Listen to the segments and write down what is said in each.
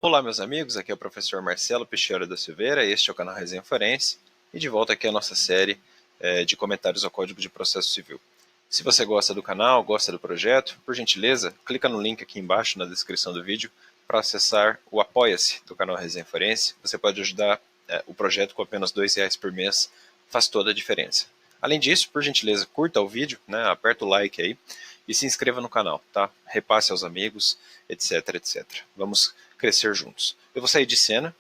Olá, meus amigos, aqui é o professor Marcelo Peixoto da Silveira, este é o canal Resenha Forense, e de volta aqui a nossa série de comentários ao Código de Processo Civil. Se você gosta do canal, gosta do projeto, por gentileza, clica no link aqui embaixo na descrição do vídeo para acessar o Apoia-se do canal Resenha Forense. Você pode ajudar o projeto com apenas R$ 2 por mês, faz toda a diferença. Além disso, por gentileza, curta o vídeo, aperta o like aí e se inscreva no canal, tá? Repasse aos amigos, etc, etc. Vamos crescer juntos. Eu vou sair de cena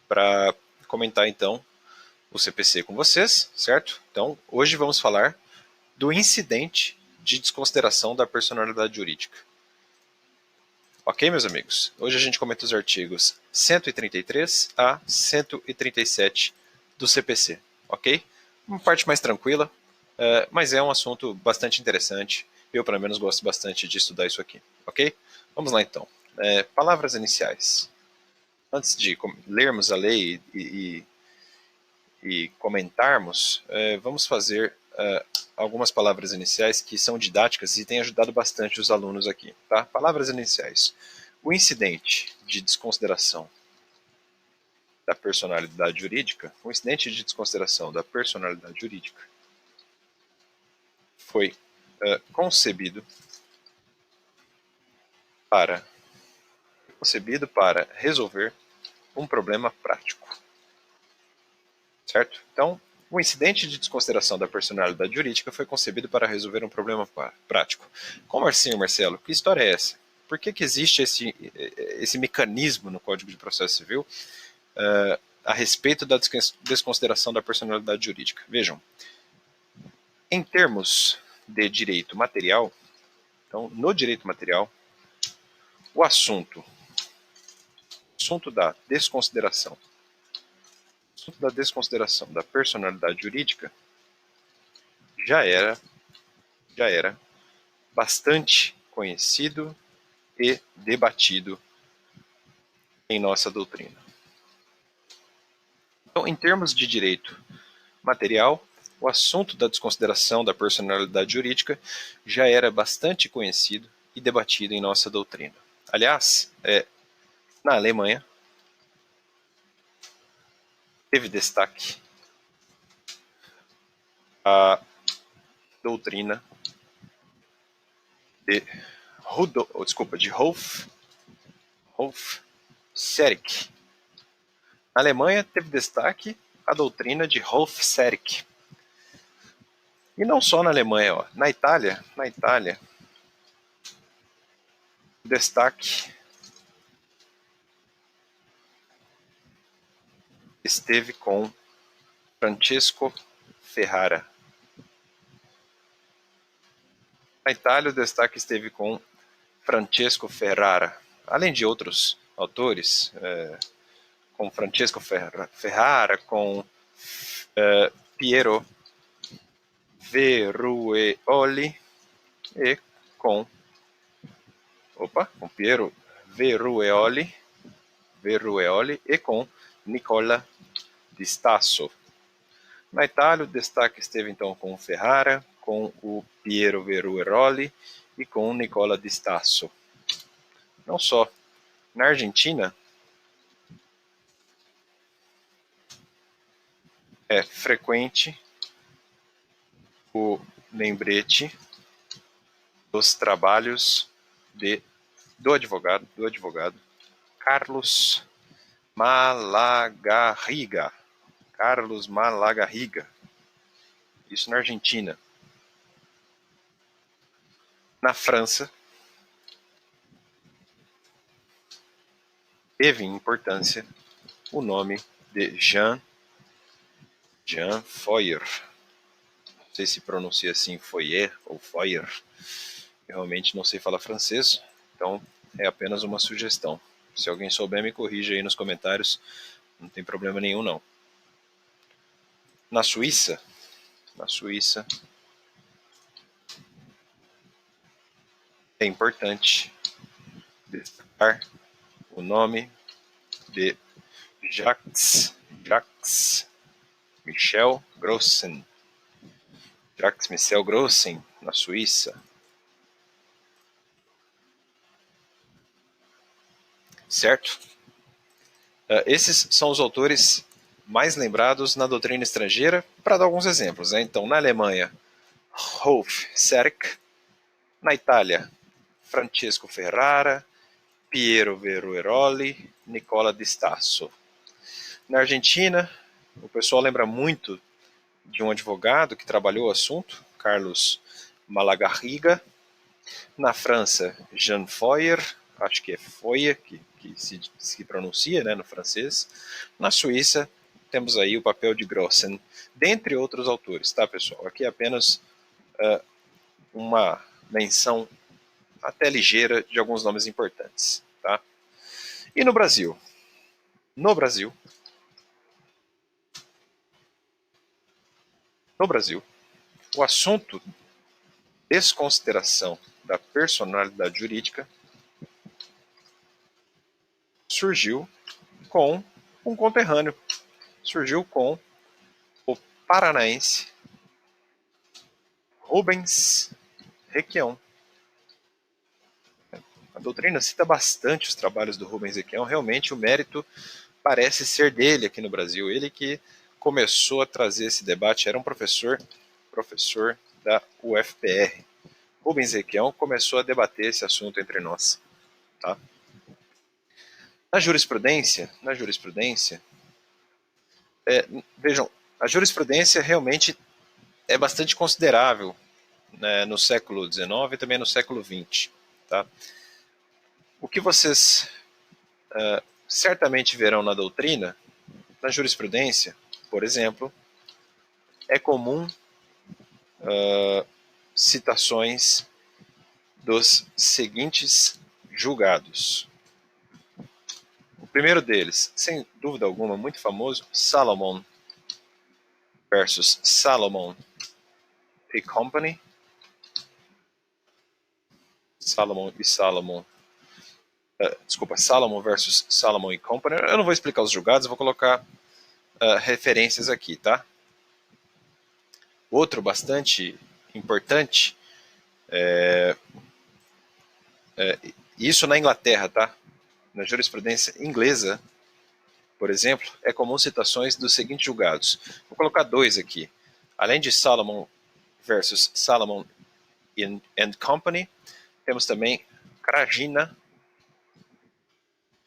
para comentar então o CPC com vocês, certo? Então, hoje vamos falar do incidente de desconsideração da personalidade jurídica. Ok, meus amigos? Hoje a gente comenta os artigos 133 a 137 do CPC, ok? Uma parte mais tranquila, mas é um assunto bastante interessante. Eu, pelo menos, gosto bastante de estudar isso aqui, ok? Vamos lá, então. Palavras iniciais. Antes de lermos a lei e comentarmos, vamos fazer algumas palavras iniciais que são didáticas e têm ajudado bastante os alunos aqui. Tá? Palavras iniciais. O incidente de desconsideração da personalidade jurídica, o incidente de desconsideração da personalidade jurídica foi concebido para resolver um problema prático. Certo? Então, o incidente de desconsideração da personalidade jurídica foi concebido para resolver um problema prático. Como assim, Marcelo? Que história é essa? Por que existe esse mecanismo no Código de Processo Civil a respeito da desconsideração da personalidade jurídica? Vejam, em termos de direito material, então, no direito material, o assunto da desconsideração da personalidade jurídica já era bastante conhecido e debatido em nossa doutrina. Então, em termos de direito material, o assunto da desconsideração da personalidade jurídica já era bastante conhecido e debatido em nossa doutrina. Aliás, na Alemanha, teve destaque a doutrina de Rolf Serig. Na Alemanha, teve destaque a doutrina de Rolf Serig. E não só na Alemanha, ó. Na Itália, o destaque esteve com Francesco Ferrara. Na Itália, o destaque esteve com Francesco Ferrara, além de outros autores, com Francesco Ferrara, com Piero Verrueoli e com Piero Verrueoli e com Nicola Di Stasso. Na Itália, o destaque esteve então com Ferrara, com o Piero Verrueoli e com o Nicola Di Stasso. Não só. Na Argentina, é frequente o lembrete dos trabalhos do advogado Carlos Malagarriga. Isso na Argentina. Na França, teve importância o nome de Jean Foyer. Não sei se pronuncia assim Foyer ou Foyer. Eu realmente não sei falar francês, então é apenas uma sugestão. Se alguém souber, me corrija aí nos comentários, não tem problema nenhum não. Na Suíça, é importante destacar o nome de Jacques Michel Grossen. Na Suíça. Certo? Esses são os autores mais lembrados na doutrina estrangeira, para dar alguns exemplos. Né? Então, na Alemanha, Rolf Serk; na Itália, Francesco Ferrara, Piero Veroroli, Nicola Di Stasso. Na Argentina, o pessoal lembra muito de um advogado que trabalhou o assunto, Carlos Malagarriga. Na França, Jean Foyer, acho que é Foyer que se pronuncia, né, no francês. Na Suíça, temos aí o papel de Grossen, dentre outros autores, tá, pessoal? Aqui é apenas uma menção até ligeira de alguns nomes importantes, tá? E no Brasil? No Brasil, o assunto desconsideração da personalidade jurídica surgiu com um conterrâneo, surgiu com o paranaense Rubens Requião. A doutrina cita bastante os trabalhos do Rubens Requião, realmente o mérito parece ser dele aqui no Brasil, ele que começou a trazer esse debate, era um professor da UFPR. Rubens Requião começou a debater esse assunto entre nós. Tá? Na jurisprudência, vejam, a jurisprudência realmente é bastante considerável, né, no século XIX e também no século XX. Tá? O que vocês certamente verão na doutrina, na jurisprudência, por exemplo, é comum citações dos seguintes julgados. O primeiro deles, sem dúvida alguma, muito famoso, Salomon versus Salomon e Company. Salomon versus Salomon e Company. Eu não vou explicar os julgados, eu vou colocar referências aqui, tá? Outro bastante importante, isso na Inglaterra, tá? Na jurisprudência inglesa, por exemplo, é comum citações dos seguintes julgados. Vou colocar dois aqui. Além de Salomon versus Salomon and Company, temos também Krajina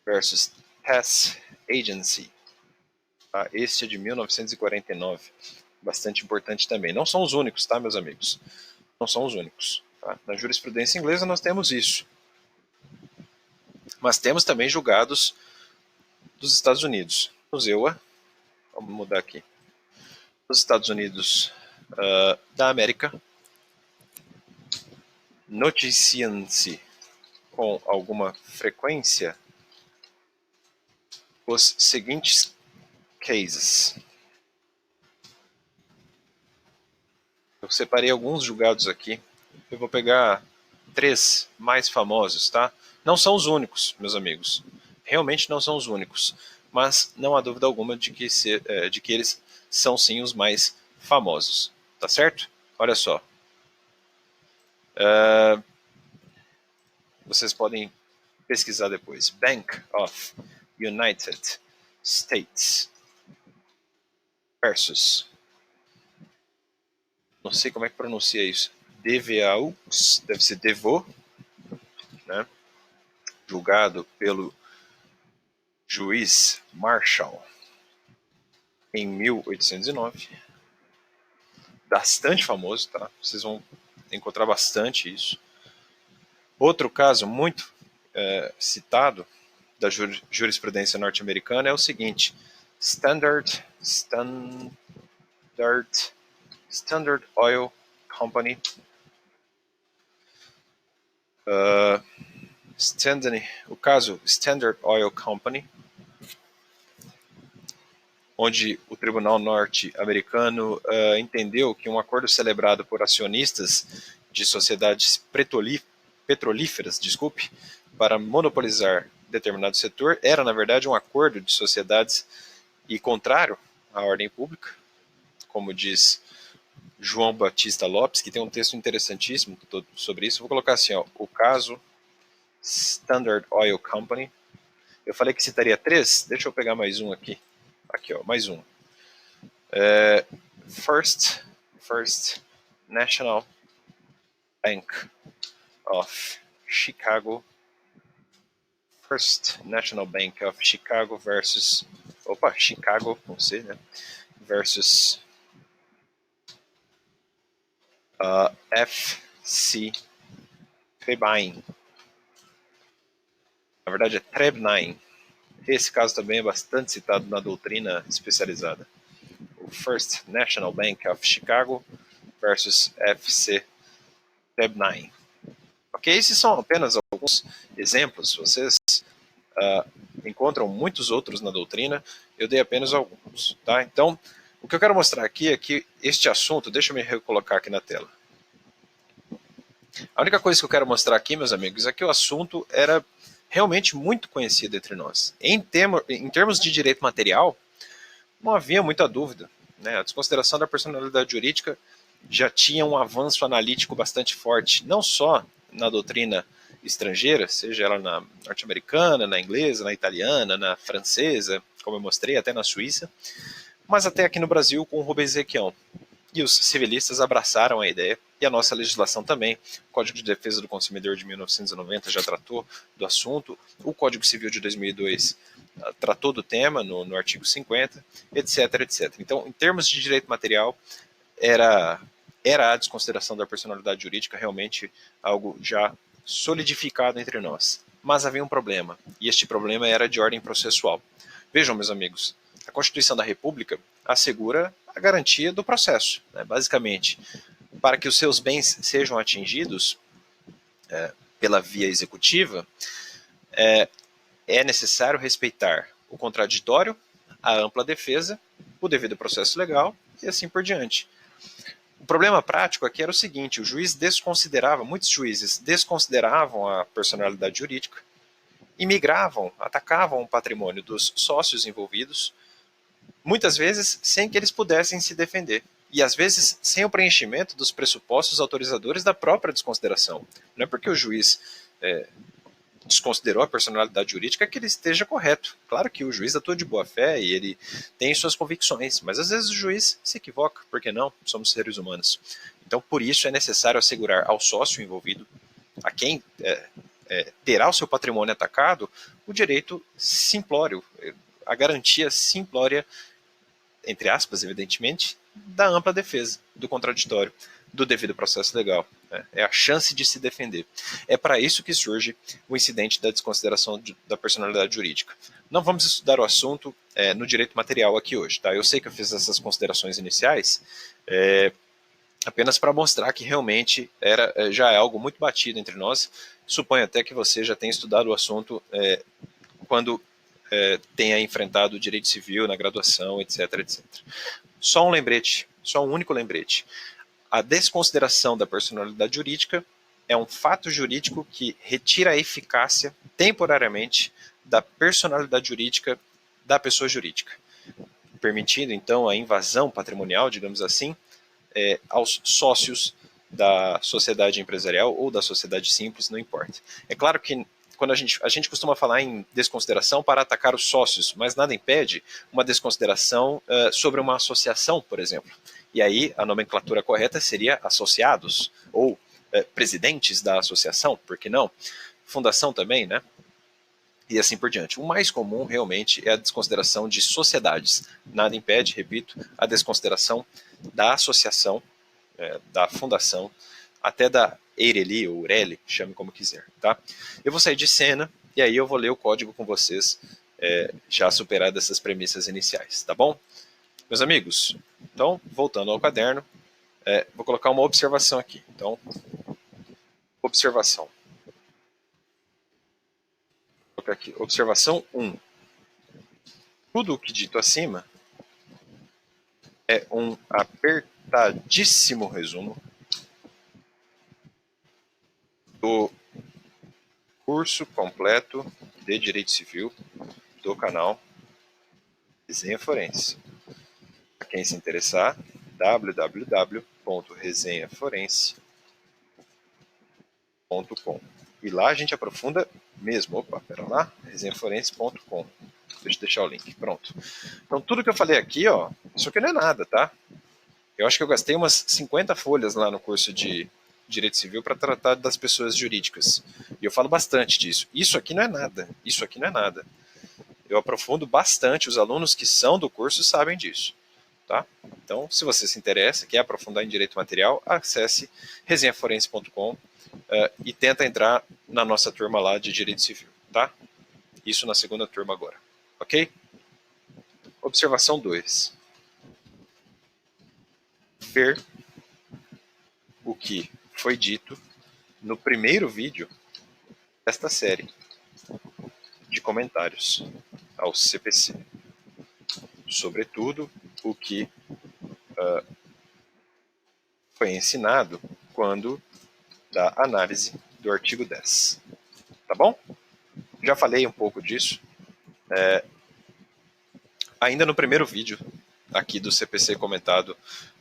versus Hess Agency. Tá? Este é de 1949. Bastante importante também. Não são os únicos, tá, meus amigos? Não são os únicos. Tá? Na jurisprudência inglesa nós temos isso. Mas temos também julgados dos Estados Unidos. Nos EUA, vamos mudar aqui. Os Estados Unidos da América noticiam-se com alguma frequência os seguintes cases. Eu separei alguns julgados aqui. Eu vou pegar 3 mais famosos, tá? Não são os únicos, meus amigos. Realmente não são os únicos. Mas não há dúvida alguma de que eles são sim os mais famosos. Tá certo? Olha só. Vocês podem pesquisar depois. Bank of United States versus, não sei como é que pronuncia isso, DVaux, deve ser Devo, né? Julgado pelo juiz Marshall em 1809. Bastante famoso, tá? Vocês vão encontrar bastante isso. Outro caso muito citado da jurisprudência norte-americana é o seguinte: Standard Oil Company, o caso Standard Oil Company, onde o tribunal norte-americano entendeu que um acordo celebrado por acionistas de sociedades petrolíferas, para monopolizar determinado setor, era na verdade um acordo de sociedades e contrário à ordem pública, como diz João Batista Lopes, que tem um texto interessantíssimo sobre isso. Vou colocar assim, ó, o caso Standard Oil Company Eu falei que citaria 3, deixa eu pegar mais um aqui. Aqui, ó, mais um. First National Bank of Chicago. First National Bank of Chicago versus... Opa, Chicago, não sei, né? Versus F.C. Trebine. Na verdade é Trebnine. Esse caso também é bastante citado na doutrina especializada. O First National Bank of Chicago versus F.C. Trebnine. Ok, esses são apenas alguns exemplos. Vocês encontram muitos outros na doutrina, eu dei apenas alguns. Tá? Então, o que eu quero mostrar aqui é que este assunto, deixa eu me recolocar aqui na tela. A única coisa que eu quero mostrar aqui, meus amigos, é que o assunto era realmente muito conhecido entre nós. Em termos de direito material, não havia muita dúvida. Né? A desconsideração da personalidade jurídica já tinha um avanço analítico bastante forte, não só na doutrina estrangeira, seja ela na norte-americana, na inglesa, na italiana, na francesa, como eu mostrei, até na Suíça, mas até aqui no Brasil com o Rubens Requião. E os civilistas abraçaram a ideia, e a nossa legislação também. O Código de Defesa do Consumidor de 1990 já tratou do assunto, o Código Civil de 2002 tratou do tema no artigo 50, etc, etc. Então, em termos de direito material, era a desconsideração da personalidade jurídica realmente algo já solidificado entre nós. Mas havia um problema, e este problema era de ordem processual. Vejam, meus amigos, a Constituição da República assegura a garantia do processo. Né? Basicamente, para que os seus bens sejam atingidos pela via executiva, é necessário respeitar o contraditório, a ampla defesa, o devido processo legal e assim por diante. O problema prático aqui era o seguinte: o juiz desconsiderava, muitos juízes desconsideravam a personalidade jurídica e migravam, atacavam o patrimônio dos sócios envolvidos, muitas vezes sem que eles pudessem se defender. E às vezes sem o preenchimento dos pressupostos autorizadores da própria desconsideração. Não é porque o juiz desconsiderou a personalidade jurídica que ele esteja correto. Claro que o juiz atua de boa fé e ele tem suas convicções, mas às vezes o juiz se equivoca, por que não? Somos seres humanos. Então, por isso é necessário assegurar ao sócio envolvido, a quem terá o seu patrimônio atacado, o direito simplório, a garantia simplória, entre aspas, evidentemente, da ampla defesa, do contraditório, do devido processo legal. É a chance de se defender. É para isso que surge o incidente da desconsideração da personalidade jurídica. Não vamos estudar o assunto no direito material aqui hoje. Tá? Eu sei que eu fiz essas considerações iniciais apenas para mostrar que realmente já é algo muito batido entre nós. Suponho até que você já tenha estudado o assunto quando tenha enfrentado o direito civil na graduação, etc, etc. Só um lembrete, só um único lembrete. A desconsideração da personalidade jurídica é um fato jurídico que retira a eficácia temporariamente da personalidade jurídica da pessoa jurídica, permitindo então a invasão patrimonial, digamos assim, aos sócios da sociedade empresarial ou da sociedade simples, não importa. É claro que quando a gente costuma falar em desconsideração para atacar os sócios, mas nada impede uma desconsideração sobre uma associação, por exemplo. E aí a nomenclatura correta seria associados ou presidentes da associação, por que não? Fundação também, né? E assim por diante. O mais comum realmente é a desconsideração de sociedades. Nada impede, repito, a desconsideração da associação, da fundação, até da Eireli ou Ureli, chame como quiser. Tá? Eu vou sair de cena e aí eu vou ler o código com vocês, já superadas essas premissas iniciais. Tá bom? Meus amigos, então, voltando ao caderno, vou colocar uma observação aqui. Então, observação. Vou colocar aqui, observação 1. Tudo o que dito acima é um apertadíssimo resumo do curso completo de Direito Civil do canal Resenha Forense. Para quem se interessar, www.resenhaforense.com. E lá a gente aprofunda mesmo. Opa, pera lá, resenhaforense.com. Deixa eu deixar o link, pronto. Então tudo que eu falei aqui, ó, isso aqui não é nada, tá? Eu acho que eu gastei umas 50 folhas lá no curso de Direito Civil para tratar das pessoas jurídicas. E eu falo bastante disso. Isso aqui não é nada. Isso aqui não é nada. Eu aprofundo bastante. Os alunos que são do curso sabem disso. Tá? Então, se você se interessa, quer aprofundar em direito material, acesse resenhaforense.com e tenta entrar na nossa turma lá de Direito Civil. Tá? Isso na segunda turma agora. Ok? Observação 2. Ver o que foi dito no primeiro vídeo desta série de comentários ao CPC. Sobretudo, o que foi ensinado quando da análise do artigo 10. Tá bom? Já falei um pouco disso ainda no primeiro vídeo aqui do CPC comentado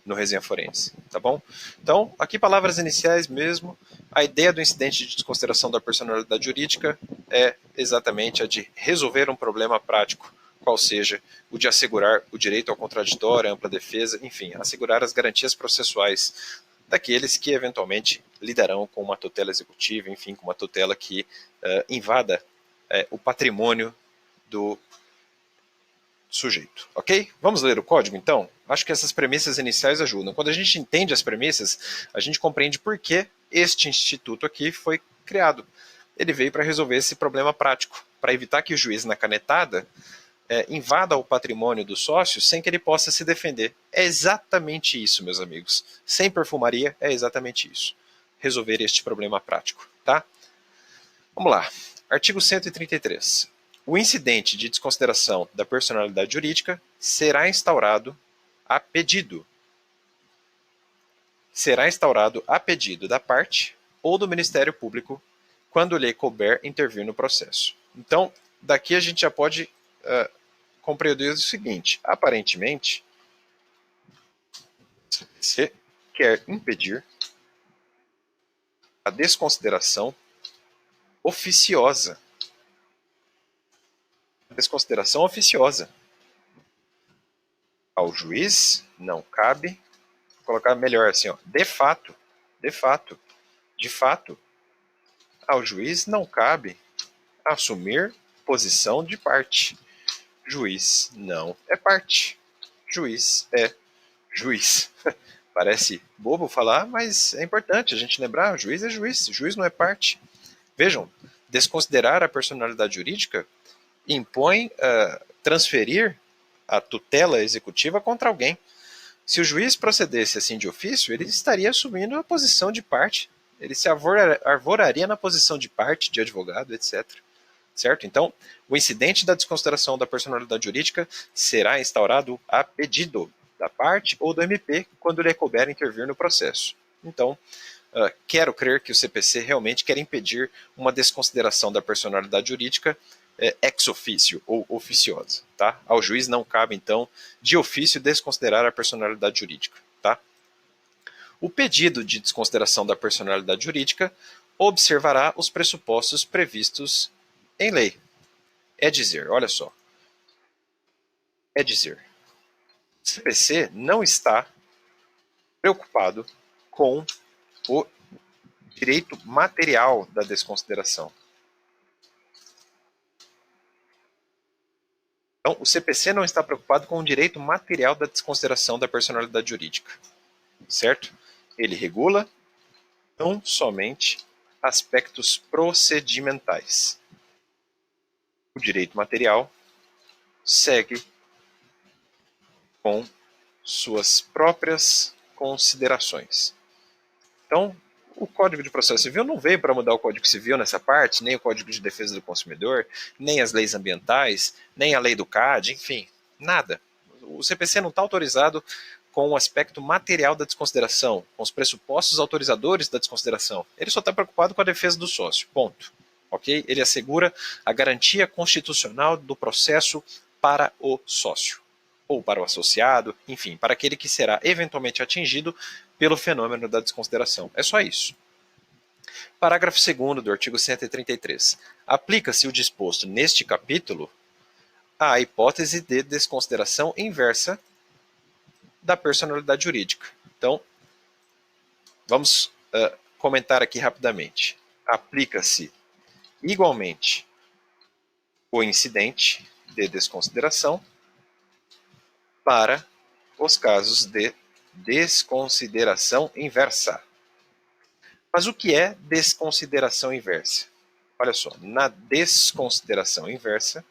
no Resenha Forense, tá bom? Então, aqui palavras iniciais mesmo. A ideia do incidente de desconsideração da personalidade jurídica é exatamente a de resolver um problema prático, qual seja o de assegurar o direito ao contraditório, à ampla defesa, enfim, assegurar as garantias processuais daqueles que eventualmente lidarão com uma tutela executiva, enfim, com uma tutela que invada o patrimônio do sujeito, ok? Vamos ler o código, então? Acho que essas premissas iniciais ajudam. Quando a gente entende as premissas, a gente compreende por que este instituto aqui foi criado. Ele veio para resolver esse problema prático, para evitar que o juiz, na canetada, invada o patrimônio do sócio sem que ele possa se defender. É exatamente isso, meus amigos. Sem perfumaria, é exatamente isso. Resolver este problema prático, tá? Vamos lá. Artigo 133. O incidente de desconsideração da personalidade jurídica será instaurado a pedido. Será instaurado a pedido da parte ou do Ministério Público quando lhe couber intervir no processo. Então, daqui a gente já pode compreender o seguinte: aparentemente, você quer impedir a desconsideração oficiosa. Desconsideração oficiosa. Ao juiz não cabe, vou colocar melhor assim, ó, de fato, de fato, ao juiz não cabe assumir posição de parte. Juiz não é parte. Juiz é juiz. Parece bobo falar, mas é importante a gente lembrar, juiz é juiz, juiz não é parte. Vejam, desconsiderar a personalidade jurídica impõe transferir a tutela executiva contra alguém. Se o juiz procedesse assim de ofício, ele estaria assumindo a posição de parte. Ele se arvoraria na posição de parte, de advogado, etc. Certo? Então, o incidente da desconsideração da personalidade jurídica será instaurado a pedido da parte ou do MP quando lhe couber intervir no processo. Então, quero crer que o CPC realmente quer impedir uma desconsideração da personalidade jurídica ex officio ou oficiosa. Tá? Ao juiz não cabe, então, de ofício desconsiderar a personalidade jurídica. Tá? O pedido de desconsideração da personalidade jurídica observará os pressupostos previstos em lei. É dizer, olha só, é dizer, o CPC não está preocupado com o direito material da desconsideração. Então, o CPC não está preocupado com o direito material da desconsideração da personalidade jurídica, certo? Ele regula tão somente aspectos procedimentais. O direito material segue com suas próprias considerações. Então, o Código de Processo Civil não veio para mudar o Código Civil nessa parte, nem o Código de Defesa do Consumidor, nem as leis ambientais, nem a lei do CAD, enfim, nada. O CPC não está autorizado com o aspecto material da desconsideração, com os pressupostos autorizadores da desconsideração. Ele só está preocupado com a defesa do sócio, ponto. Ok? Ele assegura a garantia constitucional do processo para o sócio, ou para o associado, enfim, para aquele que será eventualmente atingido pelo fenômeno da desconsideração. É só isso. Parágrafo 2º do artigo 133. Aplica-se o disposto neste capítulo à hipótese de desconsideração inversa da personalidade jurídica. Então, vamos comentar aqui rapidamente. Aplica-se igualmente o incidente de desconsideração para os casos de desconsideração inversa. Mas o que é desconsideração inversa? Olha só, na desconsideração inversa,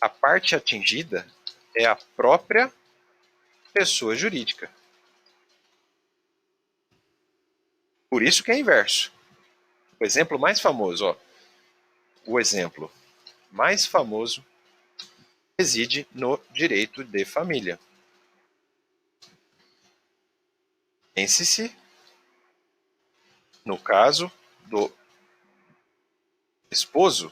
a parte atingida é a própria pessoa jurídica. Por isso que é inverso. O exemplo mais famoso, o exemplo mais famoso reside no direito de família. Pense-se no caso do esposo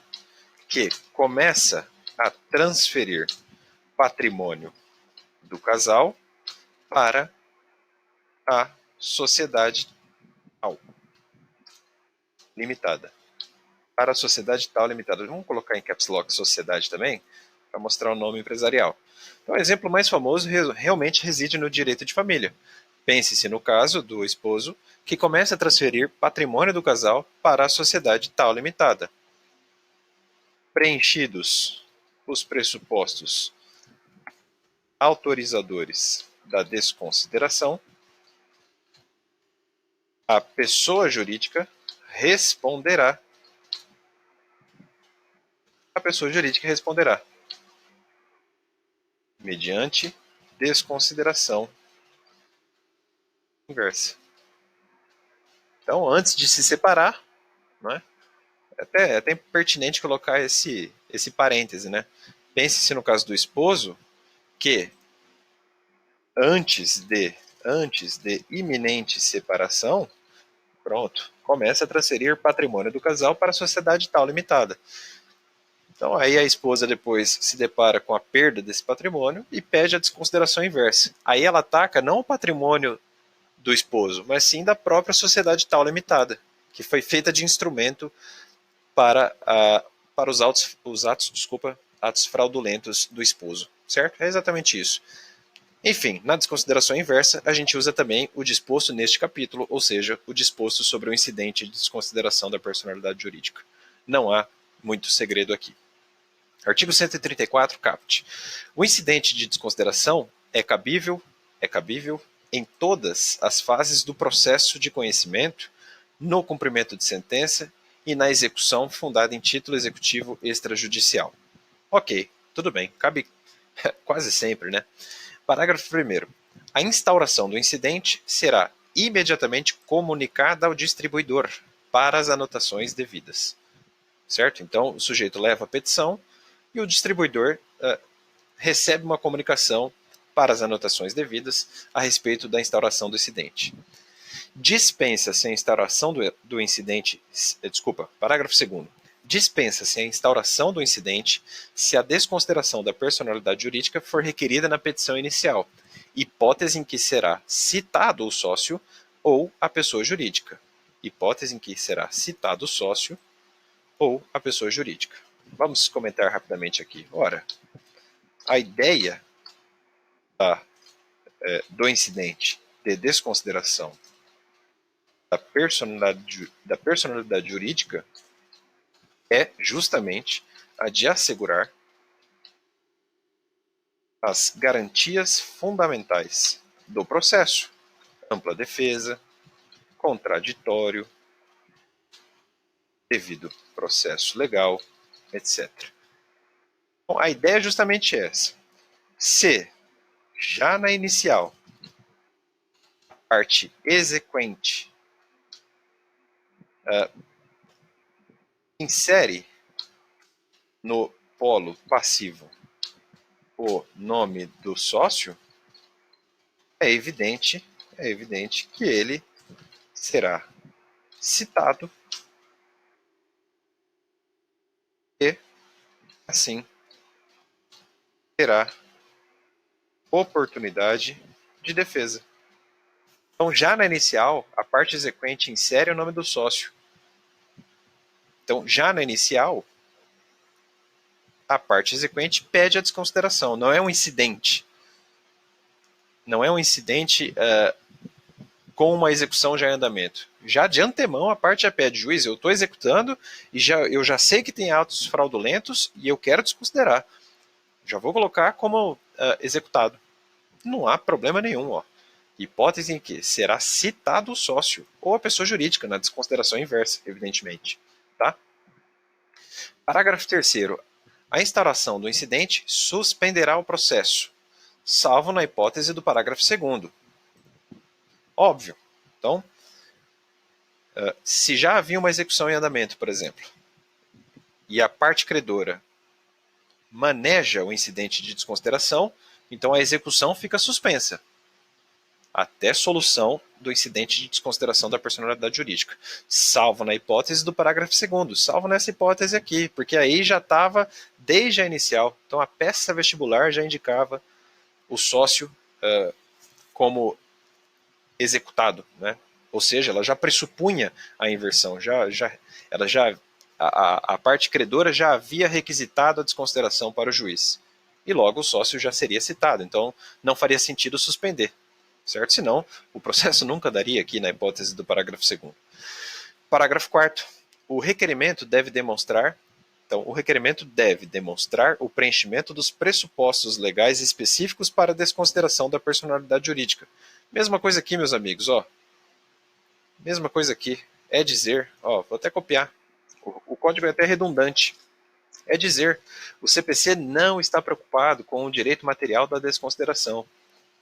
que começa a transferir patrimônio do casal para a sociedade tal limitada. Para a sociedade tal limitada. Vamos colocar em caps lock sociedade também, para mostrar o nome empresarial. Então, o exemplo mais famoso realmente reside no direito de família. Pense-se no caso do esposo que começa a transferir patrimônio do casal para a sociedade tal limitada. Preenchidos os pressupostos autorizadores da desconsideração, a pessoa jurídica responderá. A pessoa jurídica responderá mediante desconsideração inversa. Então, antes de se separar, né, é até pertinente colocar esse parêntese, né? Pense-se no caso do esposo que antes de iminente separação, pronto, começa a transferir patrimônio do casal para a sociedade tal limitada. Então aí a esposa depois se depara com a perda desse patrimônio e pede a desconsideração inversa. Aí ela ataca não o patrimônio do esposo, mas sim da própria sociedade tal limitada, que foi feita de instrumento para os atos fraudulentos do esposo, certo? É exatamente isso. Enfim, na desconsideração inversa, a gente usa também o disposto neste capítulo, ou seja, o disposto sobre o incidente de desconsideração da personalidade jurídica. Não há muito segredo aqui. Artigo 134, caput. O incidente de desconsideração é cabível em todas as fases do processo de conhecimento, no cumprimento de sentença e na execução fundada em título executivo extrajudicial. Ok, tudo bem, cabe quase sempre, né? Parágrafo 1º. A instauração do incidente será imediatamente comunicada ao distribuidor para as anotações devidas. Certo? Então, o sujeito leva a petição e o distribuidor recebe uma comunicação para as anotações devidas a respeito da instauração do incidente. Dispensa-se a instauração do incidente. Parágrafo 2º. Dispensa-se a instauração do incidente se a desconsideração da personalidade jurídica for requerida na petição inicial, hipótese em que será citado o sócio ou a pessoa jurídica. Hipótese em que será citado o sócio ou a pessoa jurídica. Vamos comentar rapidamente aqui. Ora, a ideia do incidente de desconsideração da personalidade jurídica é justamente a de assegurar as garantias fundamentais do processo: ampla defesa, contraditório, devido processo legal, etc. Bom, a ideia é justamente essa. Se, já na inicial, a parte exequente insere no polo passivo o nome do sócio, é evidente que ele será citado e, assim, terá oportunidade de defesa. Então, já na inicial, a parte exequente insere o nome do sócio. Então, já na inicial, a parte exequente pede a desconsideração. Não é um incidente. Não é um incidente com uma execução já em andamento. Já de antemão, a parte já pede, juiz, eu estou executando e eu já sei que tem atos fraudulentos e eu quero desconsiderar. Já vou colocar como executado. Não há problema nenhum. Ó. Hipótese em que será citado o sócio ou a pessoa jurídica, na desconsideração inversa, evidentemente. Tá? Parágrafo 3º. A instauração do incidente suspenderá o processo, salvo na hipótese do parágrafo 2º. Óbvio. Então, se já havia uma execução em andamento, por exemplo, e a parte credora maneja o incidente de desconsideração, então a execução fica suspensa até solução do incidente de desconsideração da personalidade jurídica, salvo na hipótese do parágrafo 2º, salvo nessa hipótese aqui, porque aí já estava desde a inicial. Então a peça vestibular já indicava o sócio como executado, né? Ou seja, ela já pressupunha a inversão, a parte credora já havia requisitado a desconsideração para o juiz. E logo o sócio já seria citado, então não faria sentido suspender, certo? Senão o processo nunca daria aqui na hipótese do parágrafo 2º. Parágrafo 4º. O requerimento deve demonstrar o preenchimento dos pressupostos legais específicos para a desconsideração da personalidade jurídica. Mesma coisa aqui, meus amigos, ó. Mesma coisa aqui. É dizer, ó, vou até copiar. O código é até redundante. É dizer, o CPC não está preocupado com o direito material da desconsideração.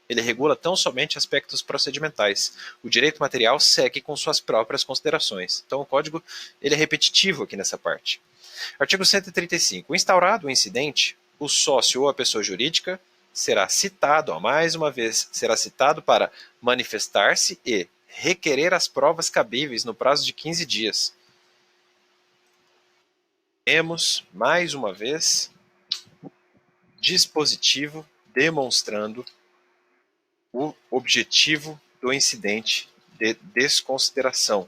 Ele regula tão somente aspectos procedimentais. O direito material segue com suas próprias considerações. Então o código ele é repetitivo aqui nessa parte. Artigo 135. Instaurado o incidente, o sócio ou a pessoa jurídica será citado, ó, mais uma vez, será citado para manifestar-se e requerer as provas cabíveis no prazo de 15 dias. Temos, mais uma vez, dispositivo demonstrando o objetivo do incidente de desconsideração.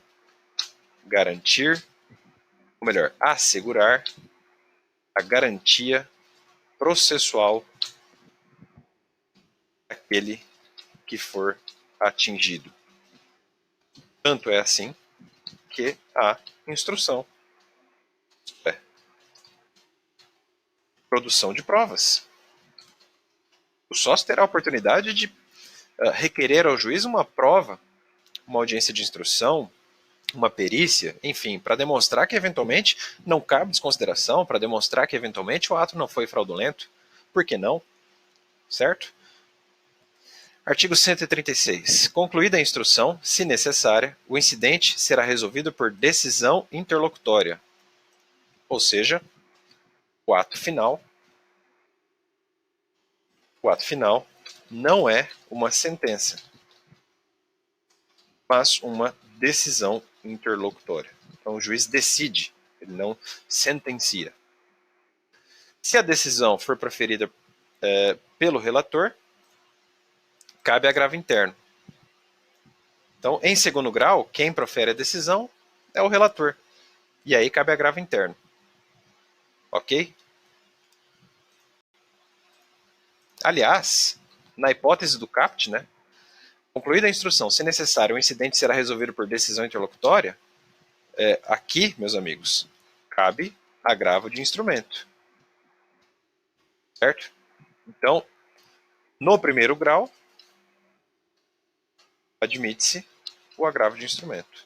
Garantir, ou melhor, assegurar a garantia processual daquele que for atingido. Tanto é assim que a instrução é produção de provas. O sócio terá a oportunidade de requerer ao juiz uma prova, uma audiência de instrução, uma perícia, enfim, para demonstrar que eventualmente não cabe desconsideração, para demonstrar que eventualmente o ato não foi fraudulento. Por que não? Certo? Artigo 136. Concluída a instrução, se necessária, o incidente será resolvido por decisão interlocutória. Ou seja, o ato final não é uma sentença, mas uma decisão interlocutória. Então o juiz decide, ele não sentencia. Se a decisão for proferida pelo relator, cabe agravo interno. Então, em segundo grau, quem profere a decisão é o relator. E aí cabe agravo interno. Ok? Aliás, na hipótese do CAPT, né, concluída a instrução, se necessário, o incidente será resolvido por decisão interlocutória, aqui, meus amigos, cabe agravo de instrumento. Certo? Então, no primeiro grau, admite-se o agravo de instrumento.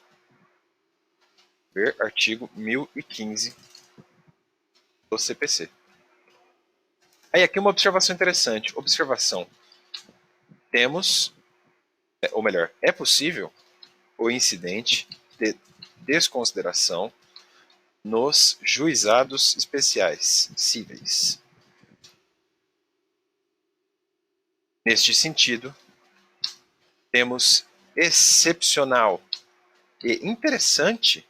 Ver artigo 1015 do CPC. Aí aqui uma observação interessante. Observação. Temos, ou melhor, é possível o incidente de desconsideração nos juizados especiais cíveis. Neste sentido, temos excepcional e interessante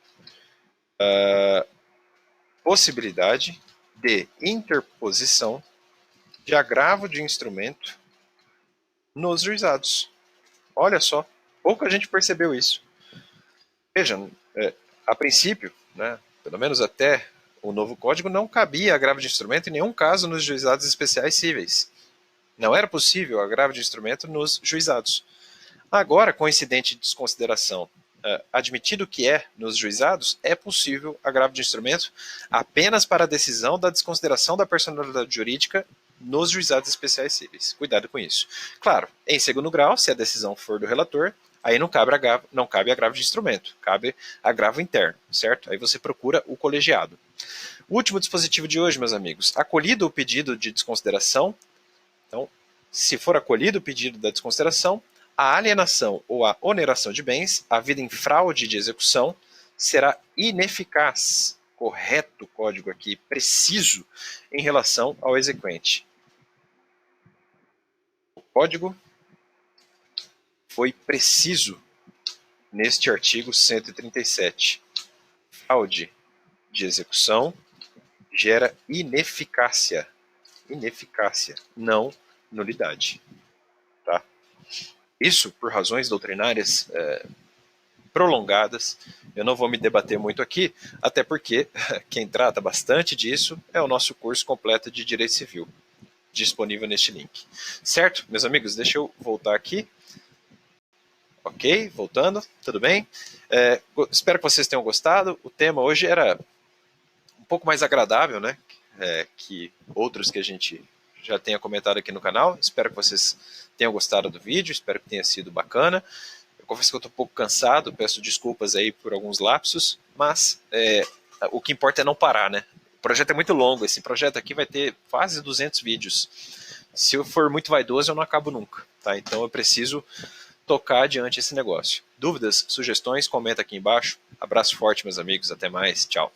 possibilidade de interposição de agravo de instrumento nos juizados. Olha só, Pouca gente percebeu isso. Vejam, a princípio, né, pelo menos até o novo código, não cabia agravo de instrumento em nenhum caso nos juizados especiais cíveis. Não era possível agravo de instrumento nos juizados. Agora, com incidente de desconsideração admitido que é nos juizados, é possível agravo de instrumento apenas para a decisão da desconsideração da personalidade jurídica nos juizados especiais cíveis. Cuidado com isso. Claro, em segundo grau, se a decisão for do relator, aí não cabe agravo de instrumento, cabe agravo interno, certo? Aí você procura o colegiado. O último dispositivo de hoje, meus amigos, acolhido o pedido de desconsideração, então, se for acolhido o pedido da desconsideração, a alienação ou a oneração de bens, havida em fraude de execução, será ineficaz. Correto código aqui, preciso, em relação ao exequente. O código foi preciso neste artigo 137. Fraude de execução gera ineficácia. Ineficácia, não nulidade. Tá? Isso, por razões doutrinárias prolongadas, eu não vou me debater muito aqui, até porque quem trata bastante disso é o nosso curso completo de Direito Civil, disponível neste link. Certo, meus amigos? Deixa eu voltar aqui. Ok, voltando, tudo bem? Espero que vocês tenham gostado. O tema hoje era um pouco mais agradável, né? Que outros que a gente já tenha comentado aqui no canal. Espero que vocês tenham gostado do vídeo, espero que tenha sido bacana. Eu confesso que eu estou um pouco cansado, peço desculpas aí por alguns lapsos, mas o que importa é não parar, né? O projeto é muito longo, esse projeto aqui vai ter quase 200 vídeos. Se eu for muito vaidoso, eu não acabo nunca, tá? Então eu preciso tocar adiante esse negócio. Dúvidas, sugestões, comenta aqui embaixo. Abraço forte, meus amigos, até mais, tchau.